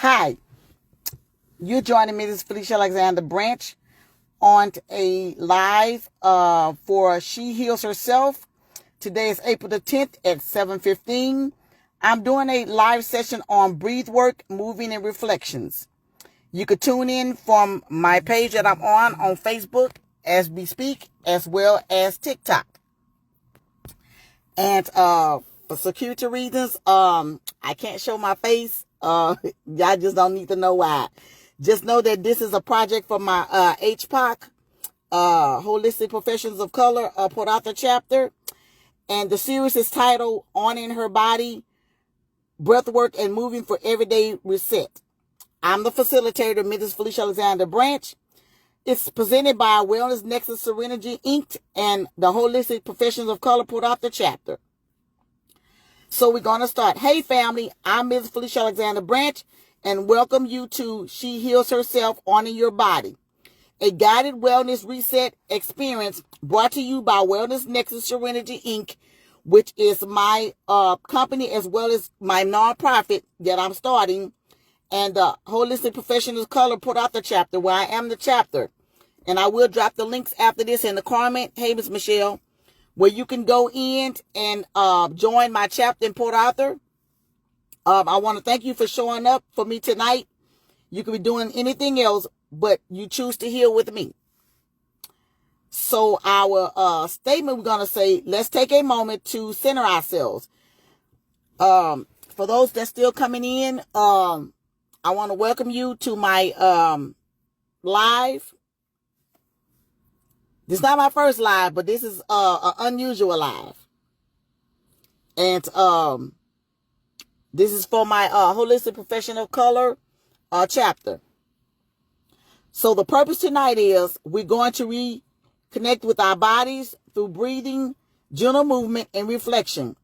Hi, you're joining me, this is Felicia Alexander-Branch, on a live for She Heals Herself. Today is April the 10th at 7:15. I'm doing a live session on breathe work, moving, and reflections. You could tune in from my page that I'm on Facebook as we speak, as well as TikTok. And for security reasons, I can't show my face. Y'all just don't need to know why. Just know that this is a project for my HPOC, Holistic Professions of Color, Port Arthur chapter. And the series is titled Honoring Her Body, Breathwork and Moving for Everyday Reset. I'm the facilitator, Mrs. Felicia Alexander-Branch. It's presented by Wellness Nexus Synergy Inc. and the Holistic Professions of Color Port Arthur chapter. So we're going to start. Hey family, I'm Mrs. Felicia Alexander-Branch and welcome you to She Heals Herself, Honoring Your Body, a guided wellness reset experience brought to you by Wellness Nexus Synergy Inc., which is my company as well as my nonprofit that I'm starting, and the Holistic Professionals Color Port Arthur chapter, where I am the chapter. And I will drop the links after this in the comment. Hey, Miss Michelle, where you can go in and join my chapter in Port Arthur. I want to thank you for showing up for me tonight. You could be doing anything else, but you choose to heal with me. So our statement, we're going to say, let's take a moment to center ourselves. For those that's still coming in, I want to welcome you to my live. This is not my first live, but this is an unusual live. And this is for my Holistic Profession of Color chapter. So the purpose tonight is we're going to reconnect with our bodies through breathing, gentle movement, and reflection.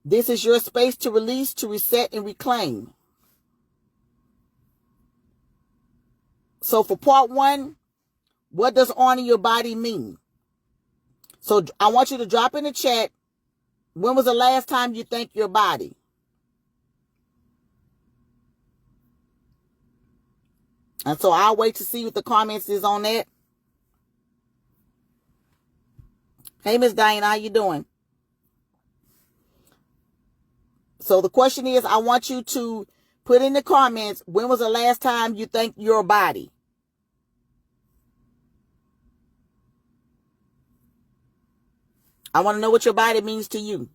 This is your space to release, to reset, and reclaim. So for part one, what does honor your body mean? So I want you to drop in the chat, when was the last time you thanked your body? And so I'll wait to see what the comments is on that. Hey, Miss Diana, how you doing? So the question is, I want you to put in the comments, when was the last time you thanked your body? I want to know what your body means to you.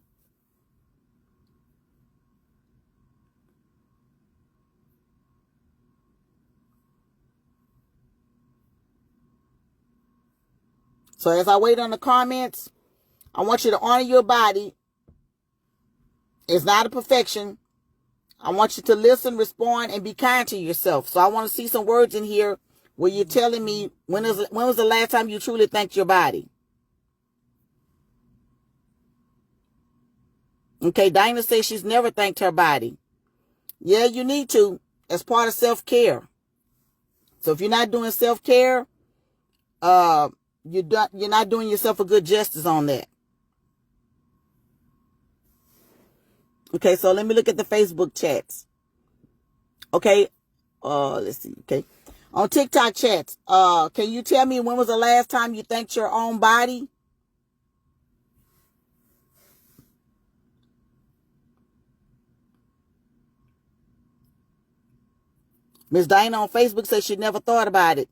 So as I wait on the comments, I want you to honor your body. It's not a perfection. I want you to listen, respond, and be kind to yourself. So I want to see some words in here where you're telling me when was the last time you truly thanked your body? Okay, Dinah says she's never thanked her body. Yeah, you need to, as part of self-care. So if you're not doing self-care, you're not doing yourself a good justice on that. Okay, so let me look at the Facebook chats. Okay, let's see. Okay, on TikTok chats, can you tell me when was the last time you thanked your own body? Miss Dinah on Facebook says she never thought about it.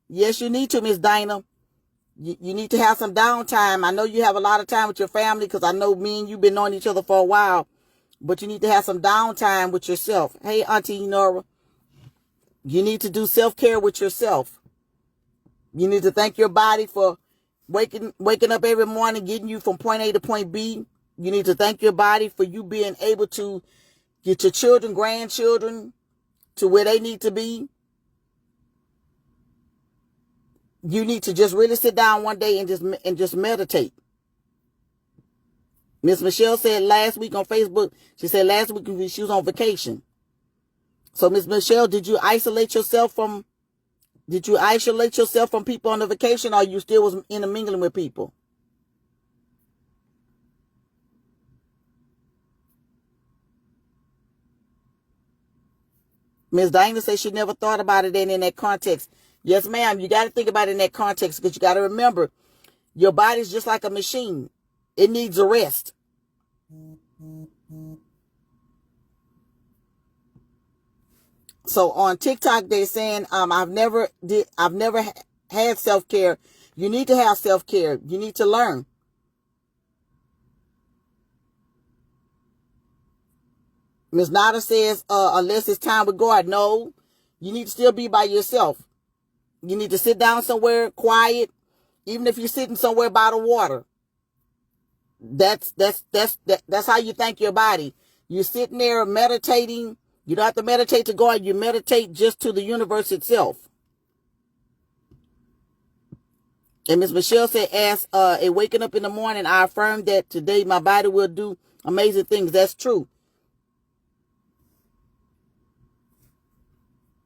Yes, you need to, Miss Dinah. You need to have some downtime. I know you have a lot of time with your family because I know me and you've been knowing each other for a while. But you need to have some downtime with yourself. Hey, Auntie Nora. You need to do self-care with yourself. You need to thank your body for waking up every morning, getting you from point A to point B. You need to thank your body for you being able to get your children, grandchildren to where they need to be. You need to just really sit down one day and just meditate. Miss Michelle said last week on Facebook, she said last week she was on vacation. So Miss Michelle, did you isolate yourself from people on the vacation, or you still was intermingling with people? Ms. Diana says she never thought about it in that context. Yes, ma'am. You got to think about it in that context because you got to remember your body's just like a machine. It needs a rest. So on TikTok, they're saying, I've never had self-care. You need to have self-care. You need to learn. Ms. Nada says, unless it's time with God. No, you need to still be by yourself. You need to sit down somewhere quiet, even if you're sitting somewhere by the water. That's how you thank your body. You're sitting there meditating. You don't have to meditate to God. You meditate just to the universe itself. And Ms. Michelle said, as waking up in the morning, I affirm that today my body will do amazing things. That's true.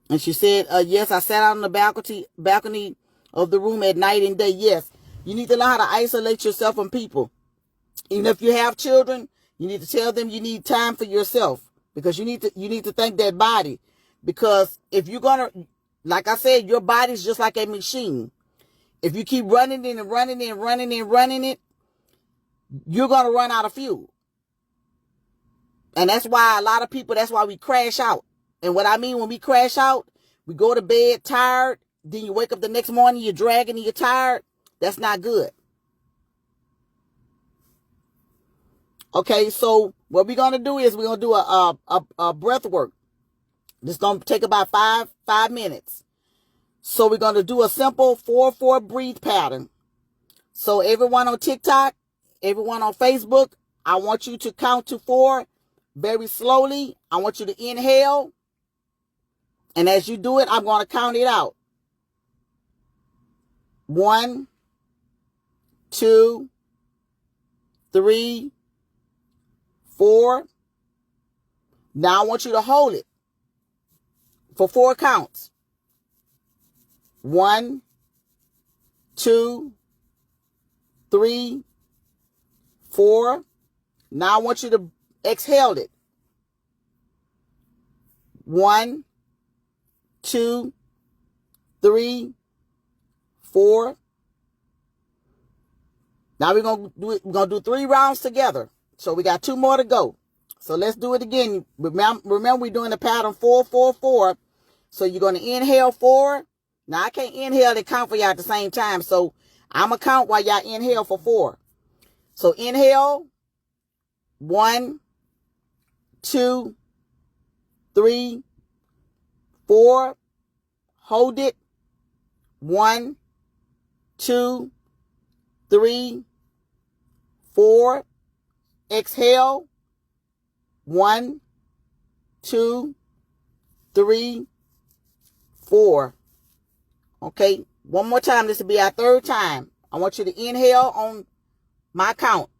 And she said, yes, I sat out on the balcony of the room at night and day. Yes, you need to learn how to isolate yourself from people. Even if you have children, you need to tell them you need time for yourself because you need to thank that body. Because if you're going to, like I said, your body's just like a machine. If you keep running it and running it and running it and running it, you're going to run out of fuel. And that's why a lot of people, that's why we crash out. And what I mean when we crash out, we go to bed tired, then you wake up the next morning, you're dragging and you're tired. That's not good. Okay, so what we're going to do is we're going to do a breath work. This is going to take about five minutes. So we're going to do a simple 4-4 breathe pattern. So everyone on TikTok, everyone on Facebook, I want you to count to 4 very slowly. I want you to inhale. And as you do it, I'm going to count it out. 1, 2, 3, 4. Now I want you to hold it for 4 counts. 1, 2, 3, 4. Now I want you to exhale it. 1, 2, 3, 4. Now we're gonna do it. We're gonna do 3 rounds together. So we got 2 more to go. So let's do it again. Remember we're doing the pattern 4-4-4. So you're gonna inhale 4. Now I can't inhale and count for y'all at the same time. So I'm gonna count while y'all inhale for 4. So inhale. 1, 2, 3, 4. Hold it. 1, 2, 3, 4. Exhale. 1, 2, 3, 4. Okay, one more time. This will be our 3rd time. I want you to inhale on my count.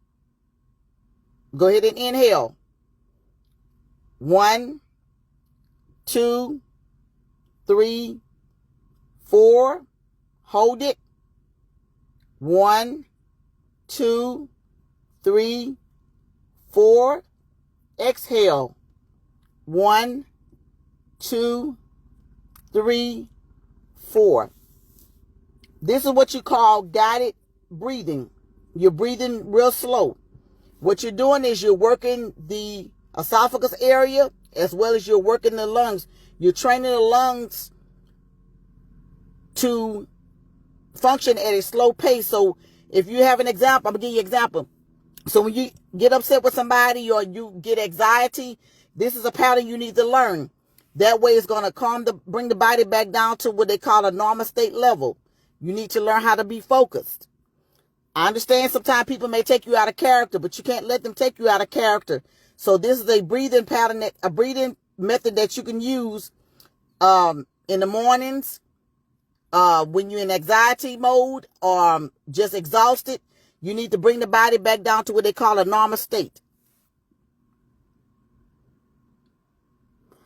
Go ahead and inhale. 1, 2, 3, 4. Hold it. 1, 2, 3, 4. Exhale. 1, 2, 3, 4. This is what you call guided breathing. You're breathing real slow. What you're doing is you're working the esophagus area as well as you're working the lungs. You're training the lungs to function at a slow pace. So if you have an example, I'm going to give you an example. So when you get upset with somebody or you get anxiety, this is a pattern you need to learn. That way it's going to bring the body back down to what they call a normal state level. You need to learn how to be focused. I understand sometimes people may take you out of character, but you can't let them take you out of character. So this is a breathing pattern, a breathing method that you can use in the mornings when you're in anxiety mode or just exhausted. You need to bring the body back down to what they call a normal state.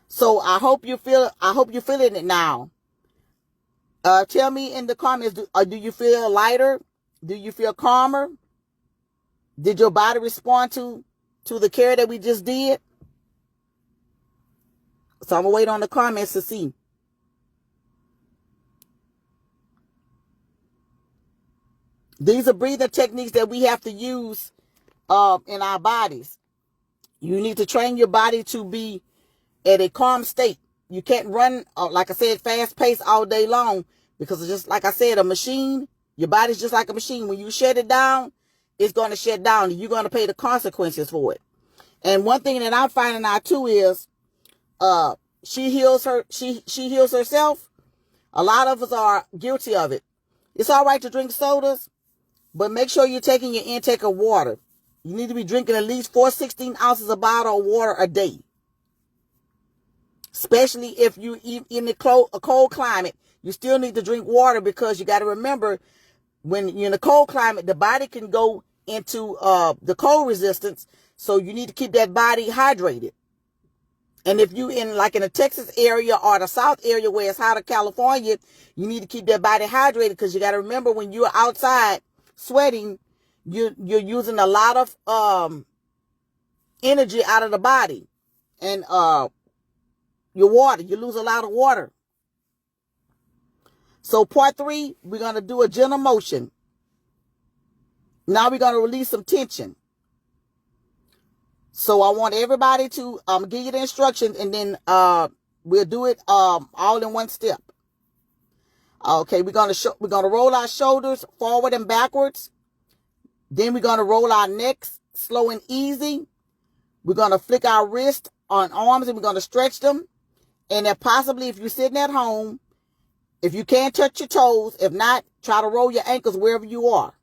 So I hope you're feeling it now. Tell me in the comments, do you feel lighter? Do you feel calmer? Did your body respond to the care that we just did? So I'm going to wait on the comments to see. These are breathing techniques that we have to use in our bodies. You need to train your body to be at a calm state. You can't run, like I said, fast paced all day long, because it's just like I said, a machine. Your body's just like a machine. When you shut it down, it's going to shut down, and you're going to pay the consequences for it. And one thing that I'm finding out too is, she heals herself. A lot of us are guilty of it. It's all right to drink sodas, but make sure you're taking your intake of water. You need to be drinking at least 416 ounces of bottled water a day. Especially if you in a cold climate, you still need to drink water, because you got to remember, when you're in a cold climate, the body can go into the cold resistance. So you need to keep that body hydrated. And if you in the Texas area or the South area where it's hot in California, you need to keep that body hydrated, because you got to remember, when you're outside sweating, you're using a lot of energy out of the body, and your water, you lose a lot of water. So part 3, we're going to do a gentle motion. Now we're going to release some tension. So I want everybody to give you the instructions, and then we'll do it all in one step. Okay, we're gonna roll our shoulders forward and backwards. Then we're gonna roll our necks slow and easy. We're gonna flick our wrists on arms, and we're gonna stretch them. And if possibly, if you're sitting at home, if you can't touch your toes, if not, try to roll your ankles wherever you are.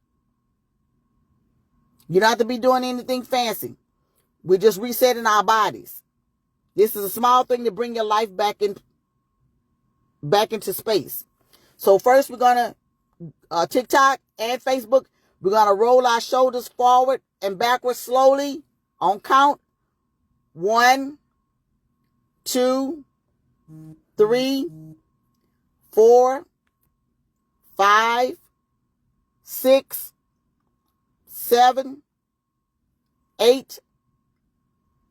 You don't have to be doing anything fancy. We're just resetting our bodies. This is a small thing to bring your life back into space. So first, we're going to TikTok and Facebook. We're going to roll our shoulders forward and backwards slowly on count. 1, 2, 3, 4, 5, 6, 7, 8,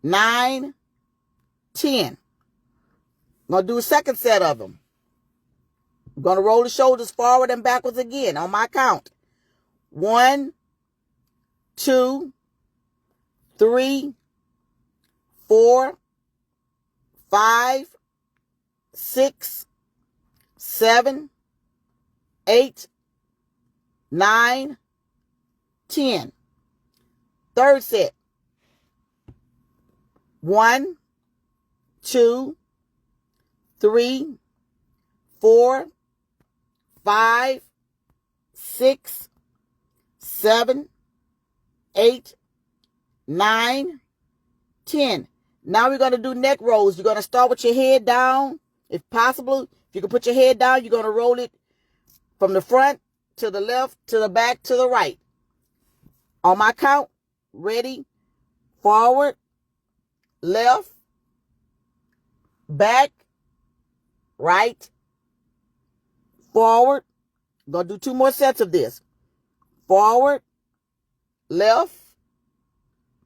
9, 10. I'm going to do a second set of them. I'm going to roll the shoulders forward and backwards again on my count. 1, 2, 3, 4, 5, 6, 7, 8, 9, 10. Third set. 1, 2, 3, 4, 5, 6, 7, 8, 9, 10. Now we're going to do neck rolls. You're going to start with your head down. If possible, if you can put your head down, you're going to roll it from the front to the left, to the back, to the right. On my count, ready, forward, left, back, right, forward. I'm going to do 2 more sets of this. Forward, left,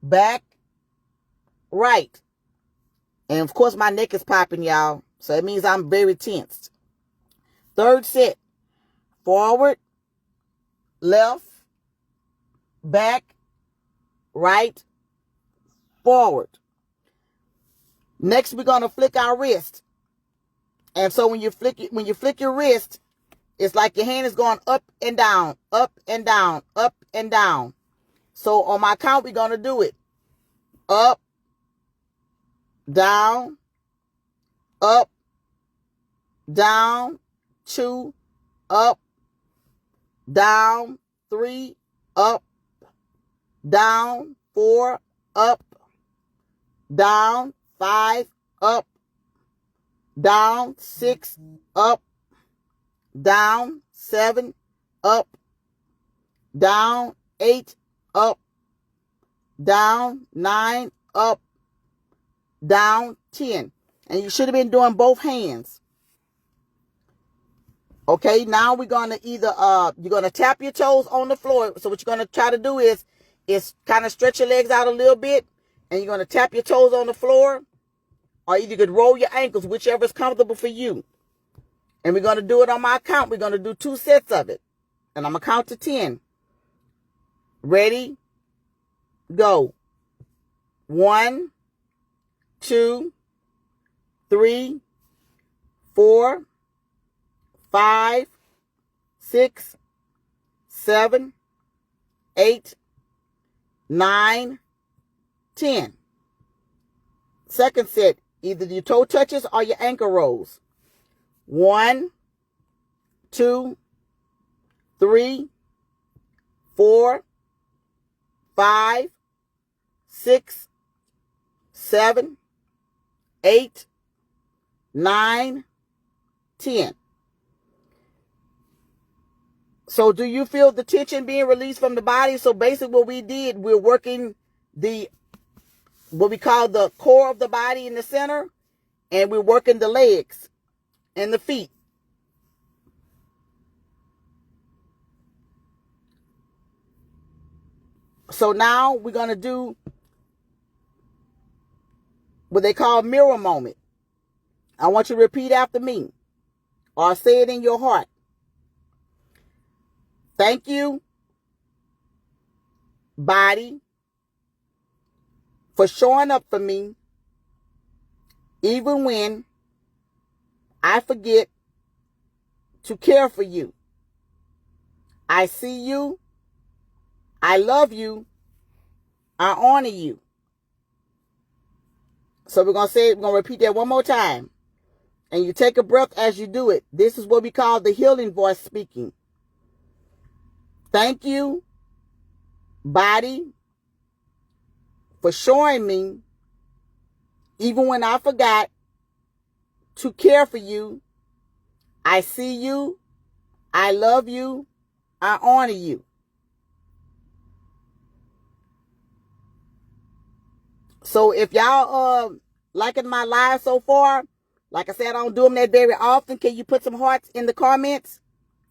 back, right. And of course, my neck is popping, y'all. So it means I'm very tensed. Third set. Forward, left, back, right, forward. Next, we're going to flick our wrist. And so when you flick your wrist, it's like your hand is going up and down, up and down, up and down. So on my count, we're going to do it. Up, down, up, down, 2, up, down, 3, up, down, 4, up, down, 5, up, down, 6, up, down, 7, up, down, 8, up, down, 9, up, down, 10. And you should have been doing both hands. Okay, now we're going to either, you're going to tap your toes on the floor. So what you're going to try to do is kind of stretch your legs out a little bit. And you're going to tap your toes on the floor. or either you could roll your ankles, whichever is comfortable for you. And we're going to do it on my count. We're going to do 2 sets of it. And I'm going to count to 10. Ready? Go. 1, 2, 3, 4, 5, 6, 7, 8, 9, 10. Second set, either your toe touches or your ankle rolls. 1, 2, 3, 4, 5, 6, 7, 8, 9, 10. So do you feel the tension being released from the body? So basically what we did, we're working what we call the core of the body in the center, and we're working the legs and the feet. So now we're going to do what they call mirror moment. I want you to repeat after me or say it in your heart. Thank you, body, for showing up for me even when I forget to care for you. I see you. I love you. I honor you. So we're going to repeat that one more time. And you take a breath as you do it. This is what we call the healing voice speaking. Thank you, body, for showing me, even when I forgot to care for you. I see you. I love you. I honor you. So if y'all liking my live so far, like I said, I don't do them that very often. Can you put some hearts in the comments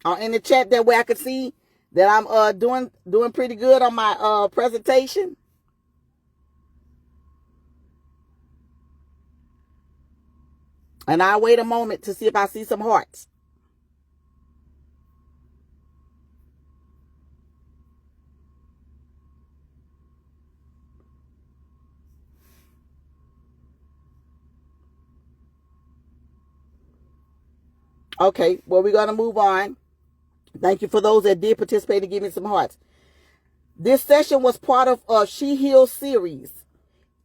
or in the chat? That way I can see that I'm doing pretty good on my presentation. And I'll wait a moment to see if I see some hearts. Okay, well, we're going to move on. Thank you for those that did participate and give me some hearts. This session was part of a She Heals series.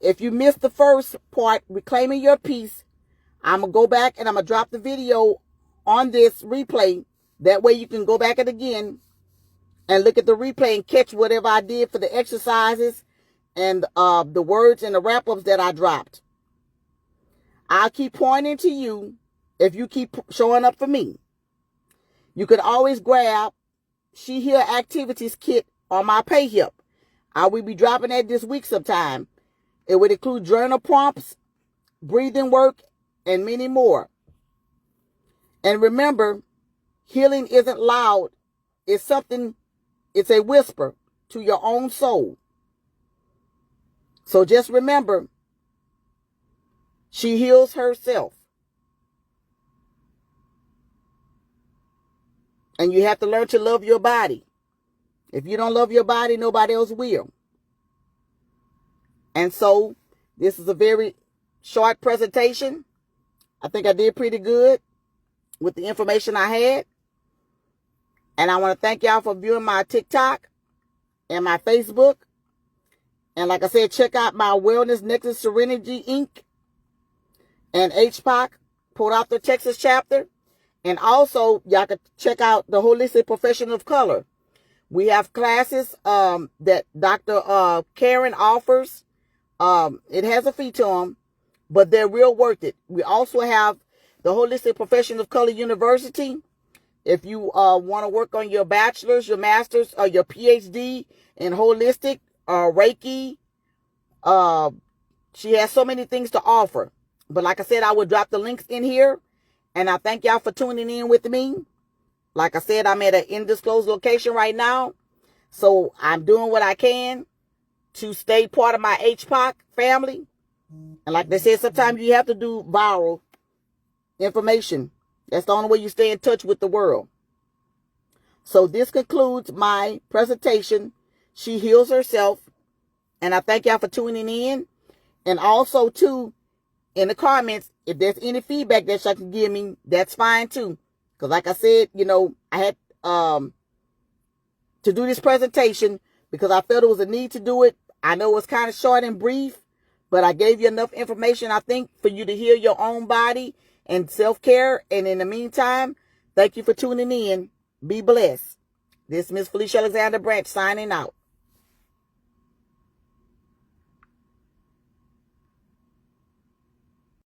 If you missed the first part, Reclaiming Your Peace, I'm going to go back and I'm going to drop the video on this replay. That way you can go back and again and look at the replay and catch whatever I did for the exercises and the words and the wrap-ups that I dropped. I'll keep pointing to you if you keep showing up for me. You could always grab She Heal Activities Kit on my pay hip. I will be dropping that this week sometime. It would include journal prompts, breathing work, and many more. And remember, healing isn't loud. It's a whisper to your own soul. So just remember, she heals herself. And you have to learn to love your body. If you don't love your body, nobody else will. And so, this is a very short presentation. I think I did pretty good with the information I had. And I want to thank y'all for viewing my TikTok and my Facebook. And like I said, check out my Wellness Nexus Synergy Inc. and HPOC, Port Arthur, Texas chapter. And also, y'all can check out the Holistic Profession of Color. We have classes that Dr. Karen offers. It has a fee to them, but they're real worth it. We also have the Holistic Profession of Color University. If you want to work on your bachelor's, your master's, or your PhD in holistic, Reiki, she has so many things to offer. But like I said, I will drop the links in here. And I thank y'all for tuning in with me. Like I said, I'm at an undisclosed location right now. So I'm doing what I can to stay part of my HPOC family. And like they said, sometimes you have to do viral information. That's the only way you stay in touch with the world. So this concludes my presentation. She heals herself. And I thank y'all for tuning in. And also, too, in the comments, if there's any feedback that y'all can give me, that's fine, too. Because like I said, you know, I had to do this presentation because I felt it was a need to do it. I know it was kind of short and brief, but I gave you enough information, I think, for you to heal your own body and self-care. And in the meantime, thank you for tuning in. Be blessed. This is Miss Felicia Alexander-Branch signing out.